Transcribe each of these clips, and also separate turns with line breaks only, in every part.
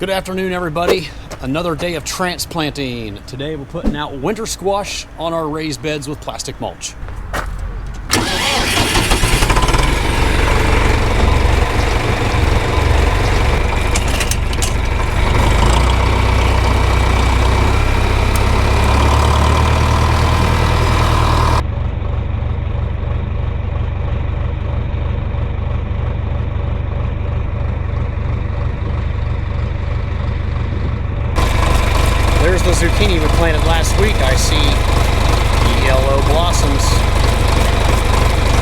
Good afternoon, everybody. Another day of transplanting. Today we're putting out winter squash on our raised beds with plastic mulch. There's the zucchini we planted last week. I see yellow blossoms.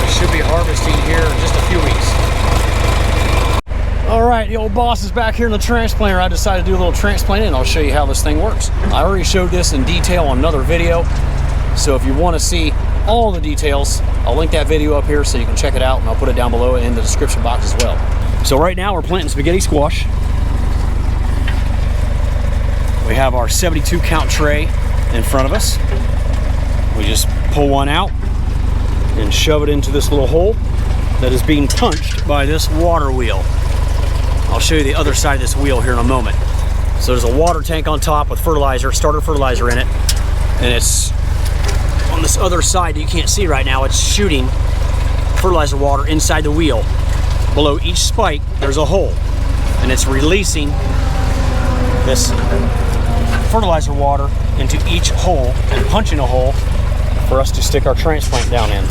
We should be harvesting here in just a few weeks. All right, the old boss is back here in the transplanter. I decided to do a little transplanting and I'll show you how this thing works. I already showed this in detail on another video. So if you want to see all the details, I'll link that video up here so you can check it out, and I'll put it down below in the description box as well. So right now we're planting spaghetti squash. We have our 72 count tray in front of us. We just pull one out and shove it into this little hole that is being punched by this water wheel. I'll show you the other side of this wheel here in a moment. So there's a water tank on top with fertilizer, starter fertilizer in it, and it's on this other side that you can't see right now. It's shooting fertilizer water inside the wheel. Below each spike there's a hole, and it's releasing this fertilizer water into each hole and punching a hole for us to stick our transplant down in.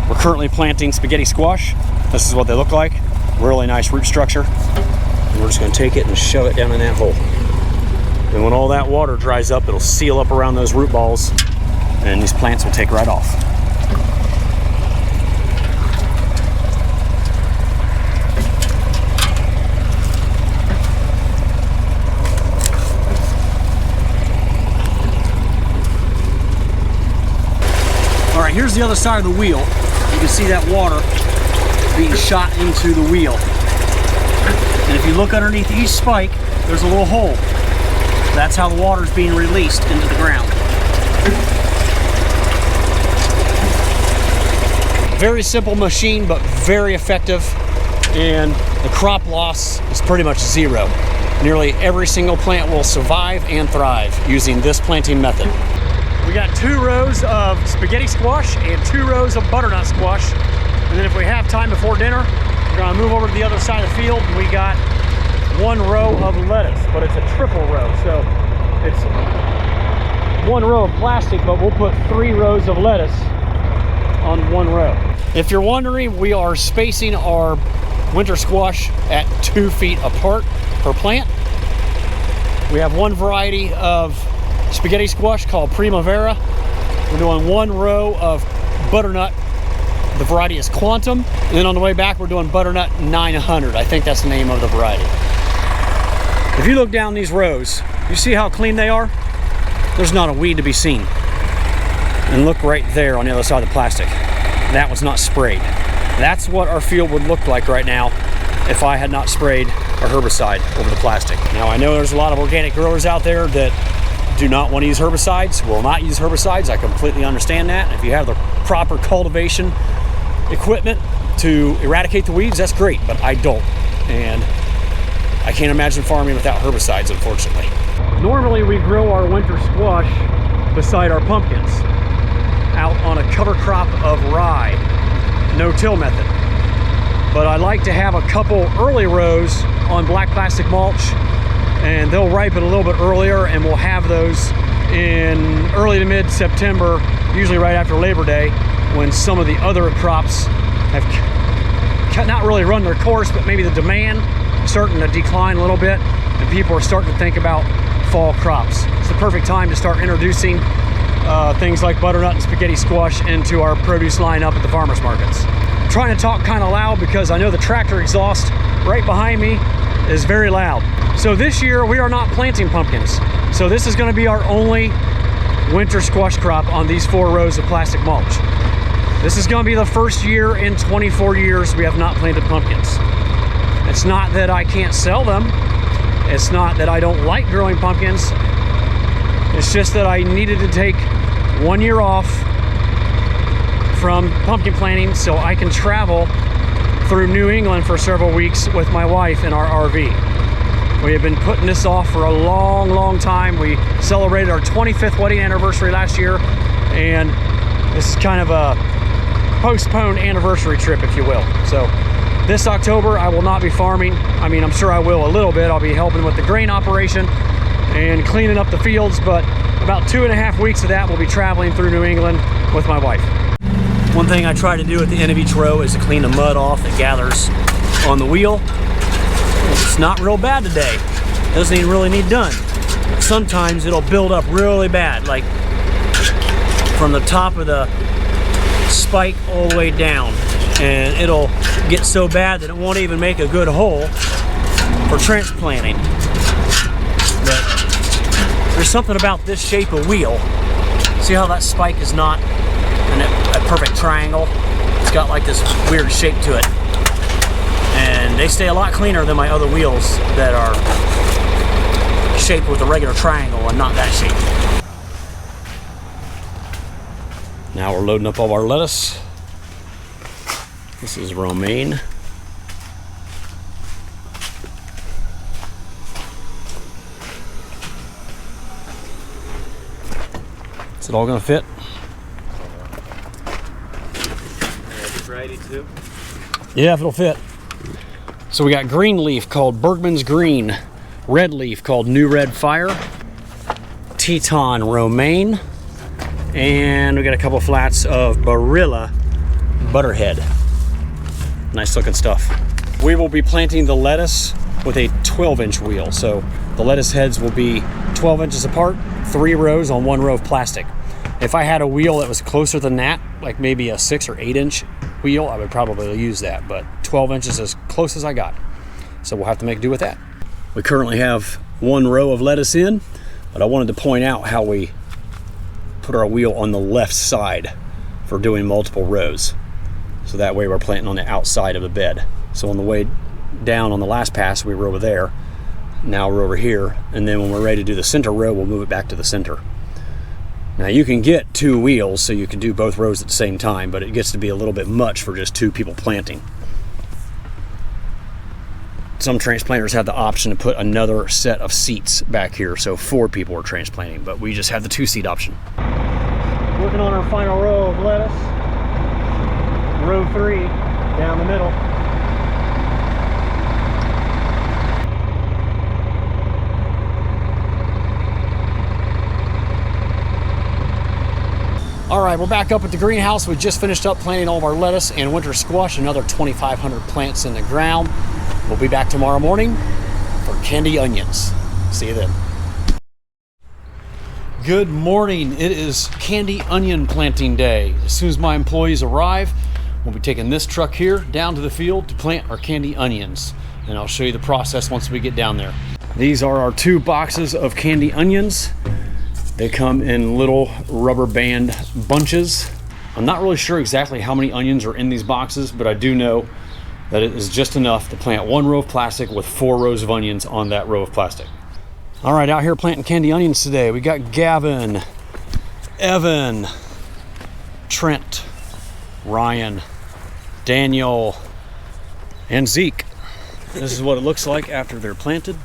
We're currently planting spaghetti squash. This is what they look like. Really nice root structure. And we're just going to take it and shove it down in that hole. And when all that water dries up, it'll seal up around those root balls, and these plants will take right off. All right, here's the other side of the wheel. You can see that water being shot into the wheel. And if you look underneath each spike, there's a little hole. That's how the water is being released into the ground. Very simple machine, but very effective. And the crop loss is pretty much zero. Nearly every single plant will survive and thrive using this planting method. We got 2 rows of spaghetti squash and 2 rows of butternut squash. And then if we have time before dinner, we're gonna move over to the other side of the field, and we got 1 row of lettuce, but it's a triple row. So it's 1 row of plastic, but we'll put 3 rows of lettuce on 1 row. If you're wondering, we are spacing our winter squash at 2 feet apart per plant. We have one variety of spaghetti squash called Primavera. We're doing 1 row of butternut. The variety is Quantum. And then on the way back, we're doing butternut 900. I think that's the name of the variety. If you look down these rows, you see how clean they are? There's not a weed to be seen. And look right there on the other side of the plastic. That was not sprayed. That's what our field would look like right now if I had not sprayed a herbicide over the plastic. Now, I know there's a lot of organic growers out there that do not want to use herbicides, will not use herbicides. I completely understand that. If you have the proper cultivation equipment to eradicate the weeds, that's great, but I don't. And I can't imagine farming without herbicides, unfortunately. Normally we grow our winter squash beside our pumpkins out on a cover crop of rye, no-till method. But I like to have a couple early rows on black plastic mulch, and they'll ripen a little bit earlier, and we'll have those in early to mid-September, usually right after Labor Day, when some of the other crops have not really run their course, but maybe the demand is starting to decline a little bit, and people are starting to think about fall crops. It's the perfect time to start introducing things like butternut and spaghetti squash into our produce lineup at the farmers markets. I'm trying to talk kind of loud because I know the tractor exhaust right behind me is very loud. So this year we are not planting pumpkins. So this is going to be our only winter squash crop on these 4 rows of plastic mulch. This is going to be the first year in 24 years we have not planted pumpkins. It's not that I can't sell them. It's not that I don't like growing pumpkins. It's just that I needed to take 1 year off from pumpkin planting so I can travel through New England for several weeks with my wife in our RV. We have been putting this off for a long, long time. We celebrated our 25th wedding anniversary last year, and this is kind of a postponed anniversary trip, if you will. So this October, I will not be farming. I mean, I'm sure I will a little bit. I'll be helping with the grain operation and cleaning up the fields, but about 2.5 weeks of that, we'll be traveling through New England with my wife. One thing I try to do at the end of each row is to clean the mud off that gathers on the wheel. It's not real bad today. It doesn't even really need done. Sometimes it'll build up really bad, like from the top of the spike all the way down, and it'll get so bad that it won't even make a good hole for transplanting. But there's something about this shape of wheel. See how that spike is not a perfect triangle? It's got like this weird shape to it, and they stay a lot cleaner than my other wheels that are shaped with a regular triangle and not that shape. Now we're loading up all our lettuce. This is romaine. Is it all gonna fit?
Variety too?
Yeah, if it'll fit. So we got green leaf called Bergman's Green, red leaf called New Red Fire, Teton romaine, and we got a couple flats of Barilla Butterhead. Nice looking stuff. We will be planting the lettuce with a 12-inch wheel. So the lettuce heads will be 12 inches apart, 3 rows on 1 row of plastic. If I had a wheel that was closer than that, like maybe a 6 or 8-inch wheel, I would probably use that, but 12 inches is as close as I got. So we'll have to make do with that. We currently have 1 row of lettuce in, but I wanted to point out how we put our wheel on the left side for doing multiple rows. So that way we're planting on the outside of the bed. So on the way down on the last pass, we were over there. Now we're over here. And then when we're ready to do the center row, we'll move it back to the center. Now you can get 2 wheels, so you can do both rows at the same time, but it gets to be a little bit much for just 2 people planting. Some transplanters have the option to put another set of seats back here, so 4 people are transplanting, but we just have the 2-seat option. Working on our final row of lettuce. Row 3 down the middle. All right, we're back up at the greenhouse. We just finished up planting all of our lettuce and winter squash, another 2,500 plants in the ground. We'll be back tomorrow morning for candy onions. See you then. Good morning. It is candy onion planting day. As soon as my employees arrive, we'll be taking this truck here down to the field to plant our candy onions. And I'll show you the process once we get down there. These are our 2 boxes of candy onions. They come in little rubber band bunches. I'm not really sure exactly how many onions are in these boxes, but I do know that it is just enough to plant 1 row of plastic with 4 rows of onions on that row of plastic. All right, out here planting candy onions today. We got Gavin, Evan, Trent, Ryan, Daniel, and Zeke. This is what it looks like after they're planted.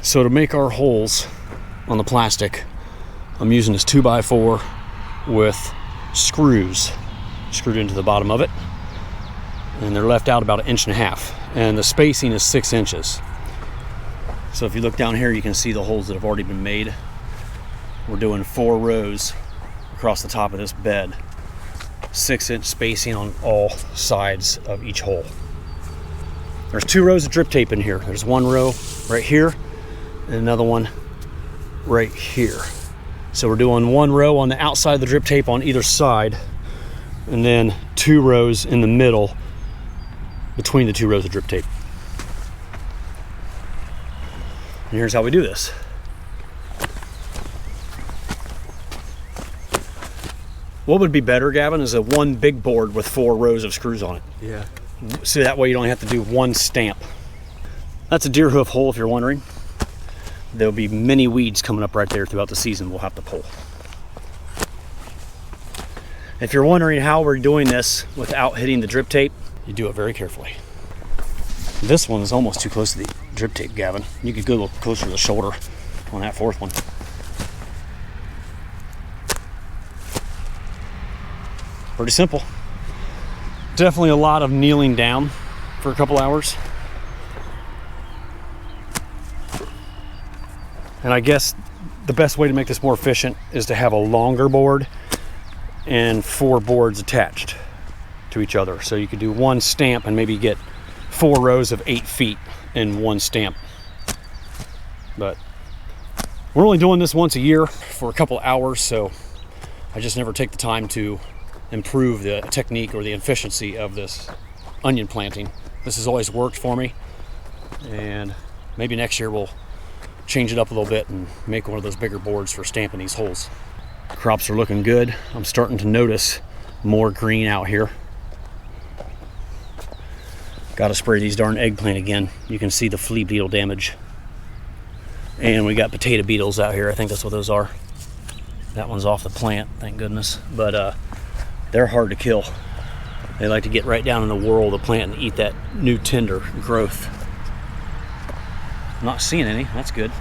So to make our holes on the plastic, I'm using this 2x4 with screws screwed into the bottom of it, and they're left out about 1.5 inches, and the spacing is 6 inches. So if you look down here, you can see the holes that have already been made. We're doing 4 rows across the top of this bed, 6-inch spacing on all sides of each hole. There's 2 rows of drip tape in here. There's 1 row right here and another one right here. So we're doing 1 row on the outside of the drip tape on either side, and then 2 rows in the middle between the 2 rows of drip tape. And here's how we do this. What would be better, Gavin, is a 1 big board with 4 rows of screws on it.
Yeah.
So that way you don't have to do 1 stamp. That's a deer hoof hole, if you're wondering. there'll be many weeds coming up right there throughout the season we'll have to pull. If you're wondering how we're doing this without hitting the drip tape, you do it very carefully. This one is almost too close to the drip tape, Gavin. You could go a little closer to the shoulder on that fourth one. Pretty simple. Definitely a lot of kneeling down for a couple hours. And I guess the best way to make this more efficient is to have a longer board and 4 boards attached to each other. So you could do one stamp and maybe get 4 rows of 8 feet in one stamp. But we're only doing this once a year for a couple hours, so I just never take the time to improve the technique or the efficiency of this onion planting. This has always worked for me, and maybe next year we'll change it up a little bit and make one of those bigger boards for stamping these holes. Crops are looking good. I'm starting to notice more green out here. Got to spray these darn eggplant again. You can see the flea beetle damage. And we got potato beetles out here. I think that's what those are. That one's off the plant, thank goodness. But they're hard to kill. They like to get right down in the whorl of the plant and eat that new tender growth. I'm not seeing any, that's good.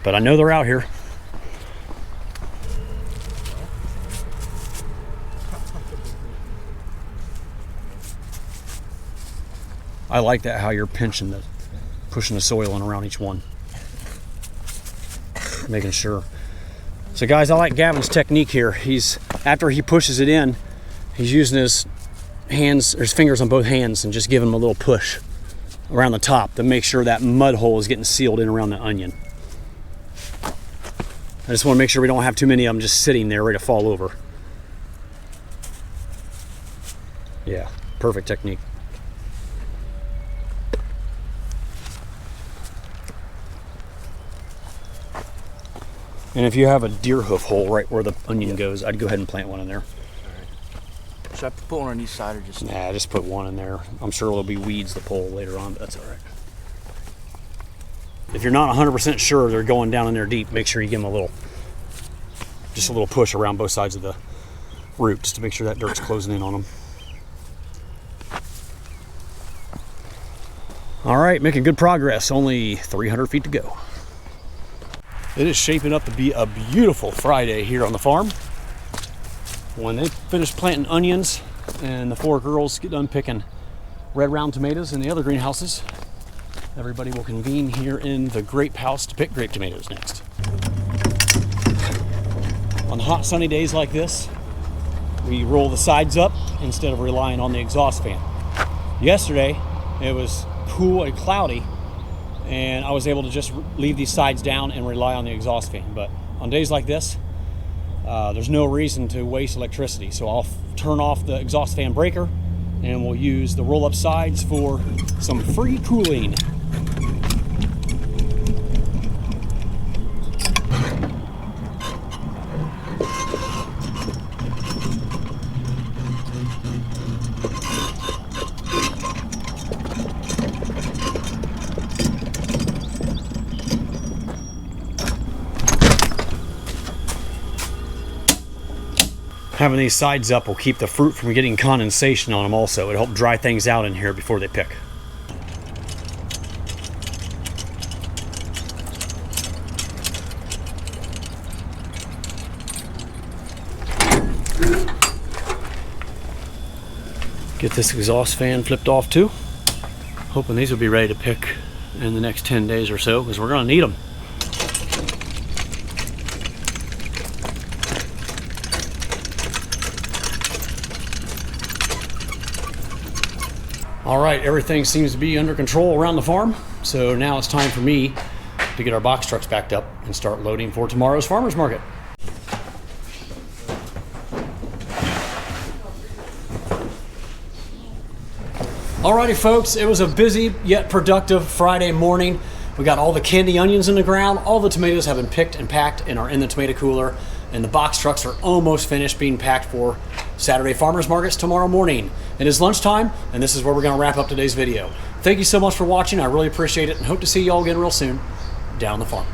But I know they're out here. I like that, how you're pushing the soil in around each one. Making sure. So guys, I like Gavin's technique here. After he pushes it in, he's using his hands, or his fingers on both hands, and just giving them a little push around the top to make sure that mud hole is getting sealed in around the onion. I just want to make sure we don't have too many of them just sitting there ready to fall over. Yeah, perfect technique. And if you have a deer hoof hole right where the onion goes, I'd go ahead and plant one in there.
Alright. Should I put one on each side or just...
Nah, just put one in there. I'm sure there'll be weeds to pull later on, but that's all right. If you're not 100% sure they're going down in there deep, make sure you give them just a little push around both sides of the root, just to make sure that dirt's closing in on them. All right, making good progress. Only 300 feet to go. It is shaping up to be a beautiful Friday here on the farm. When they finish planting onions and the 4 girls get done picking red round tomatoes in the other greenhouses, everybody will convene here in the grape house to pick grape tomatoes next. On hot sunny days like this, we roll the sides up instead of relying on the exhaust fan. Yesterday, it was cool and cloudy, and I was able to just leave these sides down and rely on the exhaust fan. But on days like this, there's no reason to waste electricity. So I'll turn off the exhaust fan breaker, and we'll use the roll-up sides for some free cooling. Having these sides up will keep the fruit from getting condensation on them also. It'll help dry things out in here before they pick. Get this exhaust fan flipped off too. Hoping these will be ready to pick in the next 10 days or so, because we're going to need them. All right, everything seems to be under control around the farm. So now it's time for me to get our box trucks backed up and start loading for tomorrow's farmer's market. Alrighty folks, it was a busy yet productive Friday morning. We got all the candy onions in the ground. All the tomatoes have been picked and packed and are in the tomato cooler. and the box trucks are almost finished being packed for Saturday farmers markets tomorrow morning. It is lunchtime, and this is where we're going to wrap up today's video. Thank you so much for watching. I really appreciate it, and hope to see you all again real soon down on the farm.